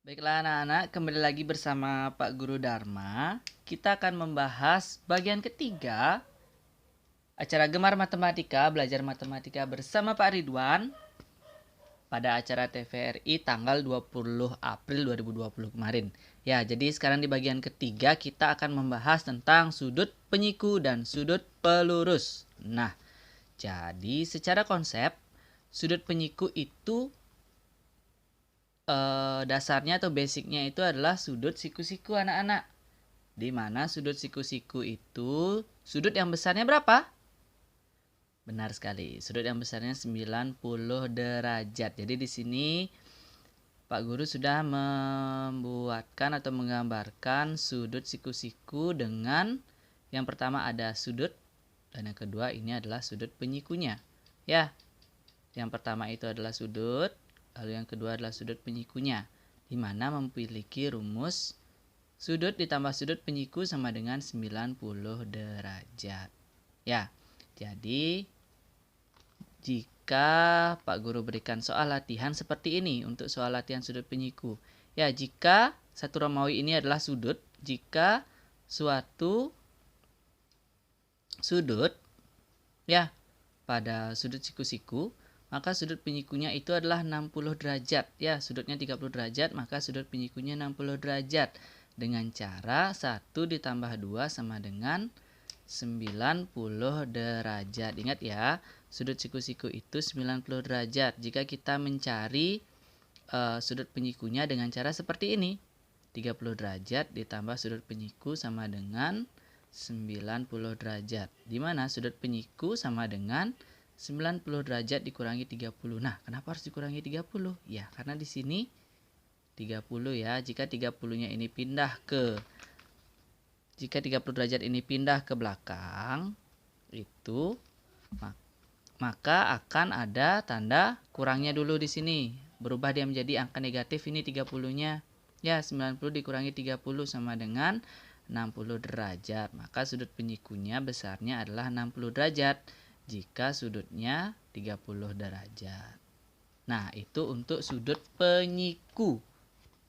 Baiklah anak-anak, kembali lagi bersama Pak Guru Dharma. Kita akan membahas bagian ketiga acara Gemar Matematika, belajar matematika bersama Pak Ridwan pada acara TVRI tanggal 20 April 2020 kemarin. Ya, jadi sekarang di bagian ketiga kita akan membahas tentang sudut penyiku dan sudut pelurus. Nah, jadi secara konsep sudut penyiku itu dasarnya atau basicnya itu adalah sudut siku-siku anak-anak. Di mana sudut siku-siku itu sudut yang besarnya berapa? Benar sekali. Sudut yang besarnya 90 derajat. Jadi di sini Pak Guru sudah membuatkan atau menggambarkan sudut siku-siku dengan yang pertama ada sudut dan yang kedua ini adalah sudut penyikunya. Ya. Yang pertama itu adalah sudut, lalu yang kedua adalah sudut penyikunya, di mana memiliki rumus sudut ditambah sudut penyiku sama dengan 90 derajat. Ya, jadi jika Pak Guru berikan soal latihan seperti ini untuk soal latihan sudut penyiku. Ya, jika satu Romawi ini adalah sudut, jika suatu sudut ya pada sudut siku-siku, maka sudut penyikunya itu adalah 60 derajat. Ya, sudutnya 30 derajat, maka sudut penyikunya 60 derajat. Dengan cara 1 ditambah 2 sama dengan 90 derajat. Ingat ya, sudut siku-siku itu 90 derajat. Jika kita mencari sudut penyikunya dengan cara seperti ini. 30 derajat ditambah sudut penyiku sama dengan 90 derajat. Di mana sudut penyiku sama dengan 90 derajat dikurangi 30. Nah, kenapa harus dikurangi 30? Ya, karena di sini 30 ya. Jika 30-nya ini pindah ke 30 derajat ini pindah ke belakang, itu maka akan ada tanda kurangnya dulu di sini. Berubah dia menjadi angka negatif ini 30-nya. Ya, 90 dikurangi 30 sama dengan 60 derajat. Maka sudut penyikunya besarnya adalah 60 derajat. Jika sudutnya 30 derajat. Nah, itu untuk sudut penyiku.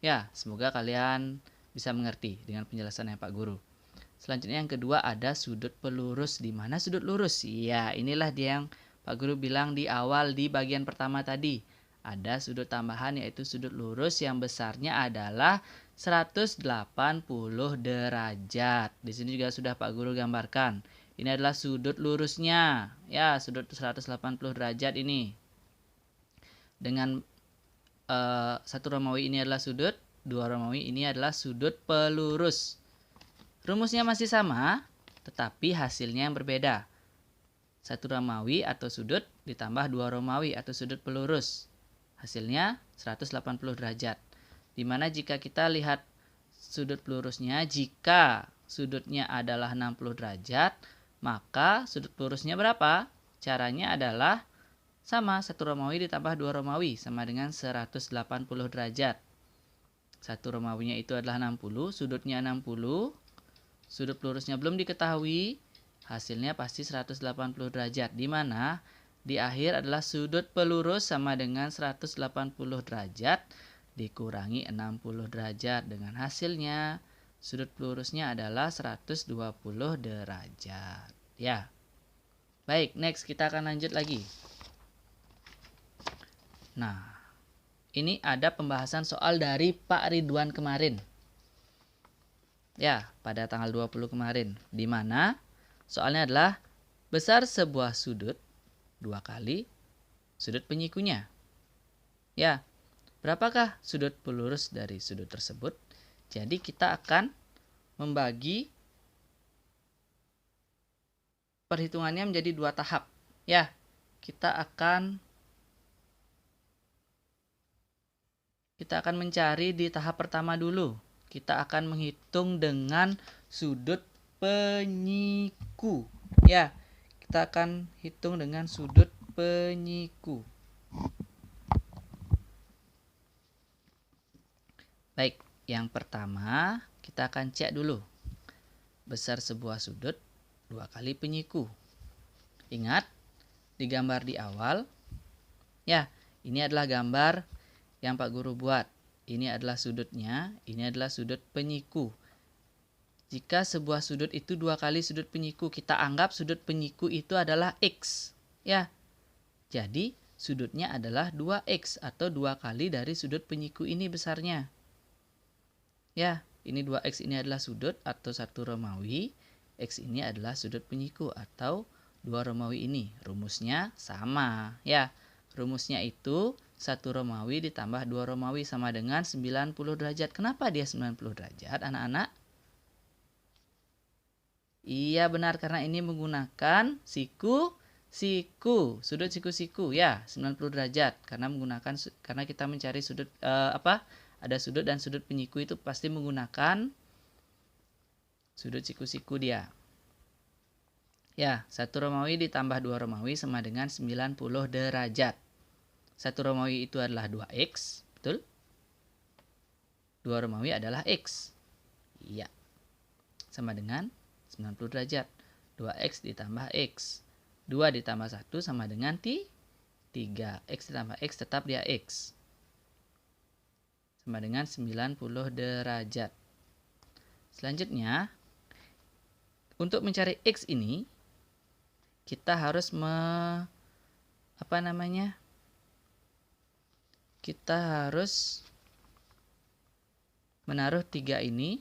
Ya, semoga kalian bisa mengerti dengan penjelasannya Pak Guru. Selanjutnya yang kedua ada sudut pelurus. Di mana sudut lurus? Ya, inilah dia yang Pak Guru bilang di awal di bagian pertama tadi. Ada sudut tambahan yaitu sudut lurus yang besarnya adalah 180 derajat. Di sini juga sudah Pak Guru gambarkan. Ini adalah sudut lurusnya. Ya, sudut 180 derajat ini. Dengan satu Romawi ini adalah sudut, dua Romawi ini adalah sudut pelurus. Rumusnya masih sama, tetapi hasilnya yang berbeda. Satu Romawi atau sudut ditambah dua Romawi atau sudut pelurus. Hasilnya 180 derajat. Dimana jika kita lihat sudut pelurusnya, jika sudutnya adalah 60 derajat, maka sudut pelurusnya berapa? Caranya adalah sama, 1 Romawi ditambah 2 Romawi sama dengan 180 derajat. 1 Romawinya itu adalah 60, sudutnya 60, sudut pelurusnya belum diketahui, hasilnya pasti 180 derajat. Di mana di akhir adalah sudut pelurus sama dengan 180 derajat dikurangi 60 derajat. Dengan hasilnya sudut pelurusnya adalah 120 derajat. Ya. Baik, next kita akan lanjut lagi. Nah, ini ada pembahasan soal dari Pak Ridwan kemarin. Ya, pada tanggal 20 kemarin. Di mana soalnya adalah besar sebuah sudut 2 kali sudut penyikunya. Ya, berapakah sudut pelurus dari sudut tersebut? Jadi kita akan membagi perhitungannya menjadi 2 tahap. Ya, kita akan mencari di tahap pertama dulu. Kita akan menghitung dengan sudut penyiku. Ya, kita akan hitung dengan sudut penyiku. Baik, yang pertama kita akan cek dulu. Besar sebuah sudut 2 kali penyiku. Ingat, digambar di awal. Ya, ini adalah gambar yang Pak Guru buat. Ini adalah sudutnya, ini adalah sudut penyiku. Jika sebuah sudut itu 2 kali sudut penyiku, kita anggap sudut penyiku itu adalah X. Ya, jadi sudutnya adalah 2X atau 2 kali dari sudut penyiku ini besarnya. Ya, ini 2X ini adalah sudut atau 1 Romawi. X ini adalah sudut penyiku atau 2 Romawi ini. Rumusnya sama. Ya, rumusnya itu 1 Romawi ditambah 2 Romawi sama dengan 90 derajat. Kenapa dia 90 derajat, anak-anak? Iya benar, karena ini menggunakan siku, sudut siku-siku ya, 90 derajat. Karena kita mencari sudut ada sudut dan sudut penyiku itu pasti menggunakan sudut siku-siku dia. Ya, 1 Romawi ditambah 2 Romawi sama dengan 90 derajat. 1 Romawi itu adalah 2X, betul? 2 Romawi adalah X. Iya. Sama dengan 90 derajat. 2X ditambah X. 2 ditambah 1 sama dengan 3. X ditambah X tetap dia X. Sama dengan 90 derajat. Selanjutnya, untuk mencari X ini, kita harus kita harus menaruh 3 ini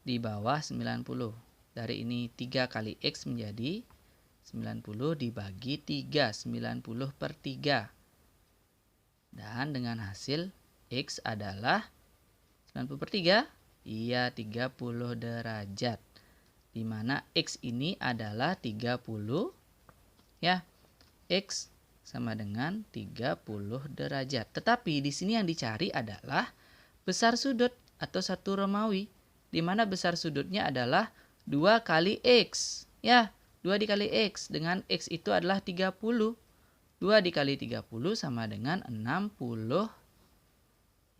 di bawah 90. Dari ini 3 kali X menjadi 90 dibagi 3. 90 per 3. Dan dengan hasil X adalah 90 per 3. Iya, 30 derajat. Dimana X ini adalah 30. Ya, X sama dengan 30 derajat. Tetapi di sini yang dicari adalah besar sudut atau 1 Romawi. Di mana besar sudutnya adalah 2 kali X. Ya, 2 dikali X. Dengan X itu adalah 30. 2 dikali 30 sama dengan 60.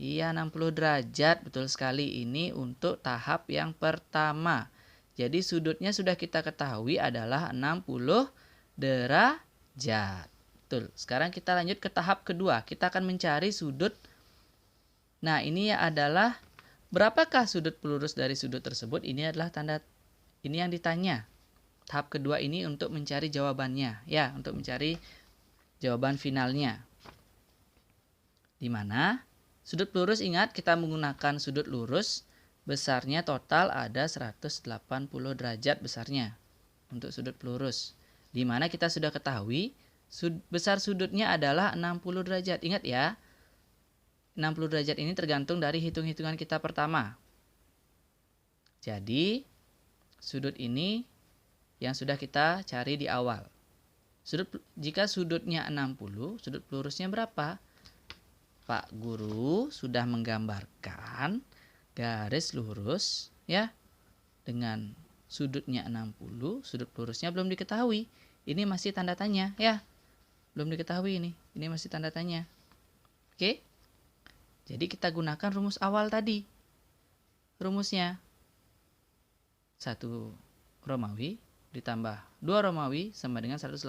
Iya, 60 derajat. Betul sekali, ini untuk tahap yang pertama. Jadi sudutnya sudah kita ketahui adalah 60 derajat. Betul. Sekarang kita lanjut ke tahap kedua. Kita akan mencari sudut. Nah, ini adalah berapakah sudut pelurus dari sudut tersebut? Ini adalah ini yang ditanya. Tahap kedua ini untuk mencari jawabannya. Ya, untuk mencari jawaban finalnya. Di mana sudut pelurus, ingat kita menggunakan sudut lurus. Besarnya total ada 180 derajat besarnya untuk sudut pelurus. Di mana kita sudah ketahui besar sudutnya adalah 60 derajat. Ingat ya, 60 derajat ini tergantung dari hitung-hitungan kita pertama. Jadi, sudut ini yang sudah kita cari di awal. Jika sudutnya 60, sudut pelurusnya berapa? Pak Guru sudah menggambarkan garis lurus ya dengan sudutnya 60, sudut pelurusnya belum diketahui. Ini masih tanda tanya ya. Belum diketahui ini. Ini masih tanda tanya. Oke? Jadi kita gunakan rumus awal tadi. Rumusnya 1 Romawi ditambah 2 Romawi sama dengan 180.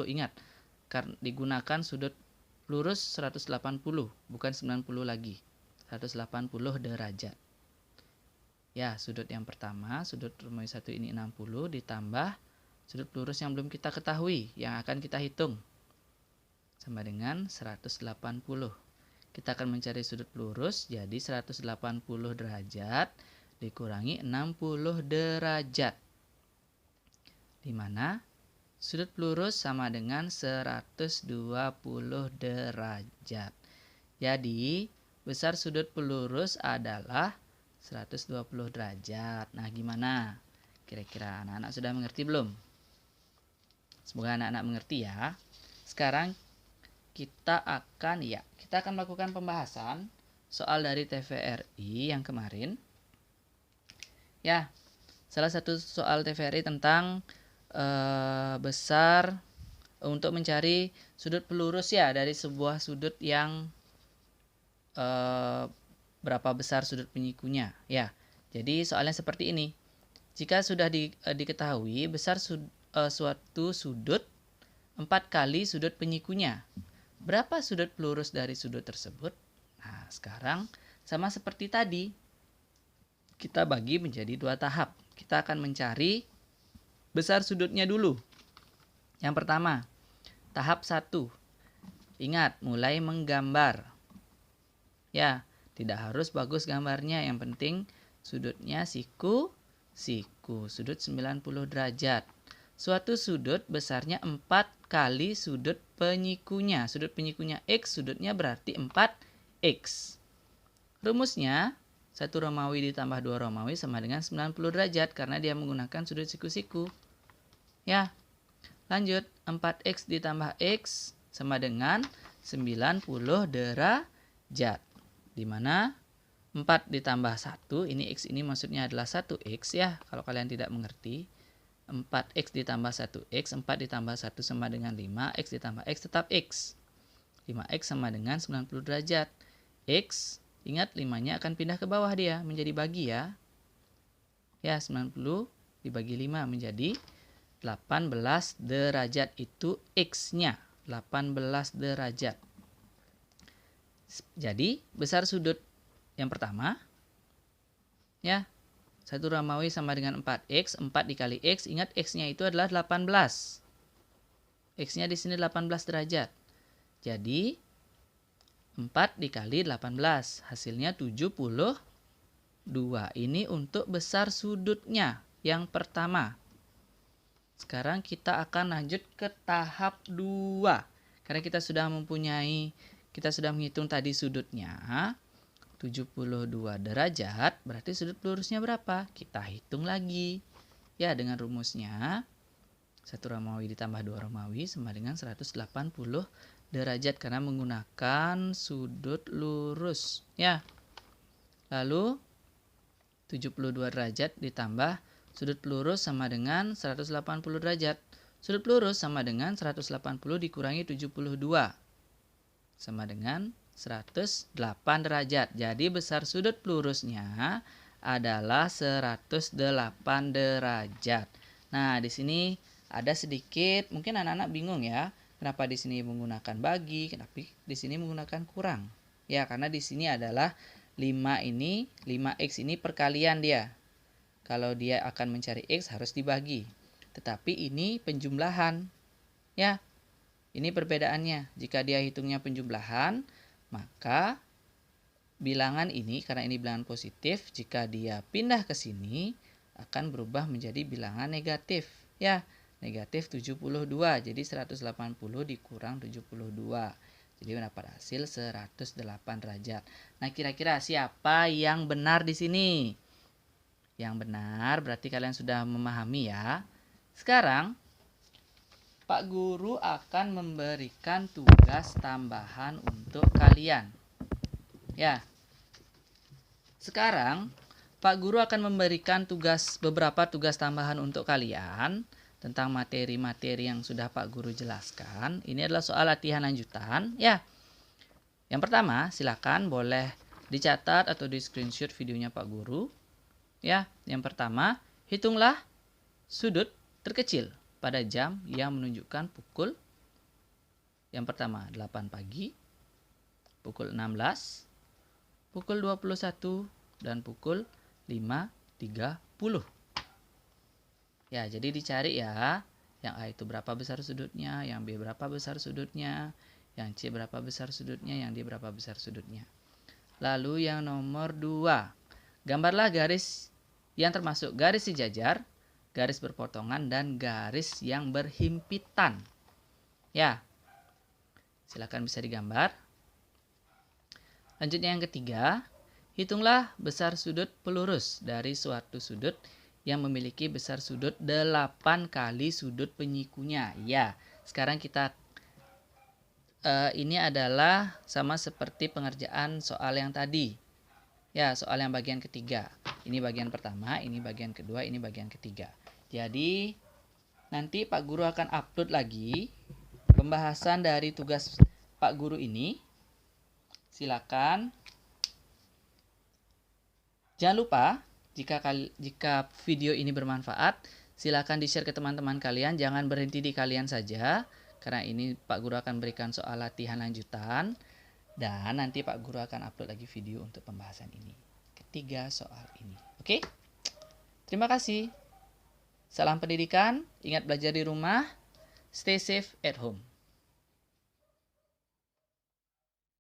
Ingat, karena digunakan sudut lurus 180, bukan 90 lagi. 180 derajat. Ya, sudut yang pertama, sudut Romawi 1 ini 60 ditambah sudut lurus yang belum kita ketahui, yang akan kita hitung. Sama dengan 180. Kita akan mencari sudut lurus, jadi 180 derajat dikurangi 60 derajat. Di mana sudut lurus sama dengan 120 derajat. Jadi, besar sudut pelurus adalah 120 derajat. Nah, gimana? Kira-kira anak-anak sudah mengerti belum? Semoga anak-anak mengerti ya. Sekarang kita akan melakukan pembahasan soal dari TVRI yang kemarin. Ya, salah satu soal TVRI tentang besar untuk mencari sudut pelurus ya dari sebuah sudut yang berapa besar sudut penyikunya ya. Jadi soalnya seperti ini. Jika sudah diketahui besar suatu sudut 4 kali sudut penyikunya, Berapa sudut pelurus dari sudut tersebut? Nah, sekarang sama seperti tadi, kita bagi menjadi 2 tahap. Kita akan mencari besar sudutnya dulu. Yang pertama, tahap 1. Ingat, mulai menggambar. Ya, tidak harus bagus gambarnya, yang penting sudutnya siku, sudut 90 derajat. Suatu sudut besarnya 4 kali sudut penyikunya. Sudut penyikunya X, sudutnya berarti 4X. Rumusnya, 1 Romawi ditambah 2 Romawi sama dengan 90 derajat karena dia menggunakan sudut siku-siku. Ya, lanjut, 4X ditambah X sama dengan 90 derajat. Di mana 4 ditambah 1, ini X ini maksudnya adalah 1X ya, kalau kalian tidak mengerti. 4X ditambah 1X, 4 ditambah 1 sama dengan 5, X ditambah X tetap X. 5X sama dengan 90 derajat. X, ingat 5-nya akan pindah ke bawah dia, menjadi bagi ya. Ya, 90 dibagi 5 menjadi 18 derajat, itu X-nya, 18 derajat. Jadi, besar sudut yang pertama, ya, 1 Romawi sama dengan 4X, 4 dikali X, ingat X-nya itu adalah 18. X-nya di sini 18 derajat. Jadi, 4 dikali 18, hasilnya 72. Ini untuk besar sudutnya yang pertama. Sekarang kita akan lanjut ke tahap 2. Karena kita sudah menghitung tadi sudutnya 72 derajat, berarti sudut pelurusnya berapa? Kita hitung lagi. Ya, dengan rumusnya 1 Romawi ditambah 2 Romawi sama dengan 180 derajat karena menggunakan sudut lurus. Ya. Lalu 72 derajat ditambah sudut pelurus sama dengan 180 derajat. Sudut pelurus sama dengan 180 dikurangi 72. Sama dengan 108 derajat. Jadi besar sudut pelurusnya adalah 108 derajat. Nah, di sini ada sedikit, mungkin anak-anak bingung ya, kenapa di sini menggunakan bagi, kenapa di sini menggunakan kurang. Ya, karena di sini adalah 5X ini perkalian dia. Kalau dia akan mencari X harus dibagi. Tetapi ini penjumlahan. Ya, ini perbedaannya. Jika dia hitungnya penjumlahan, maka bilangan ini, karena ini bilangan positif, jika dia pindah ke sini, akan berubah menjadi bilangan negatif. Ya, negatif 72. Jadi 180 dikurang 72. Jadi mendapat hasil 108 derajat. Nah, kira-kira siapa yang benar di sini? Yang benar berarti kalian sudah memahami ya. Sekarang Pak Guru akan memberikan tugas tambahan untuk kalian. Ya. Sekarang Pak Guru akan memberikan beberapa tugas tambahan untuk kalian tentang materi-materi yang sudah Pak Guru jelaskan. Ini adalah soal latihan lanjutan, ya. Yang pertama, silakan boleh dicatat atau di screenshot videonya Pak Guru. Ya, yang pertama, hitunglah sudut terkecil pada jam yang menunjukkan pukul yang pertama 8 pagi, pukul 16, pukul 21, dan pukul 5.30. Ya, jadi dicari ya, yang A itu berapa besar sudutnya, yang B berapa besar sudutnya, yang C berapa besar sudutnya, yang D berapa besar sudutnya. Lalu yang nomor 2, gambarlah garis yang termasuk garis sejajar, garis berpotongan, dan garis yang berhimpitan. Ya, silakan bisa digambar. Lanjutnya yang ketiga, hitunglah besar sudut pelurus dari suatu sudut yang memiliki besar sudut 8 kali sudut penyikunya. Ya, sekarang kita ini adalah sama seperti pengerjaan soal yang tadi. Ya, soal yang bagian ketiga. Ini bagian pertama, ini bagian kedua, ini bagian ketiga. Jadi, nanti Pak Guru akan upload lagi pembahasan dari tugas Pak Guru ini. Silakan. Jangan lupa, jika video ini bermanfaat, silakan di-share ke teman-teman kalian. Jangan berhenti di kalian saja, Karena ini Pak Guru akan berikan soal latihan lanjutan. Dan nanti Pak Guru akan upload lagi video untuk pembahasan ini. Ketiga soal ini. Oke? Terima kasih. Salam pendidikan. Ingat belajar di rumah. Stay safe at home.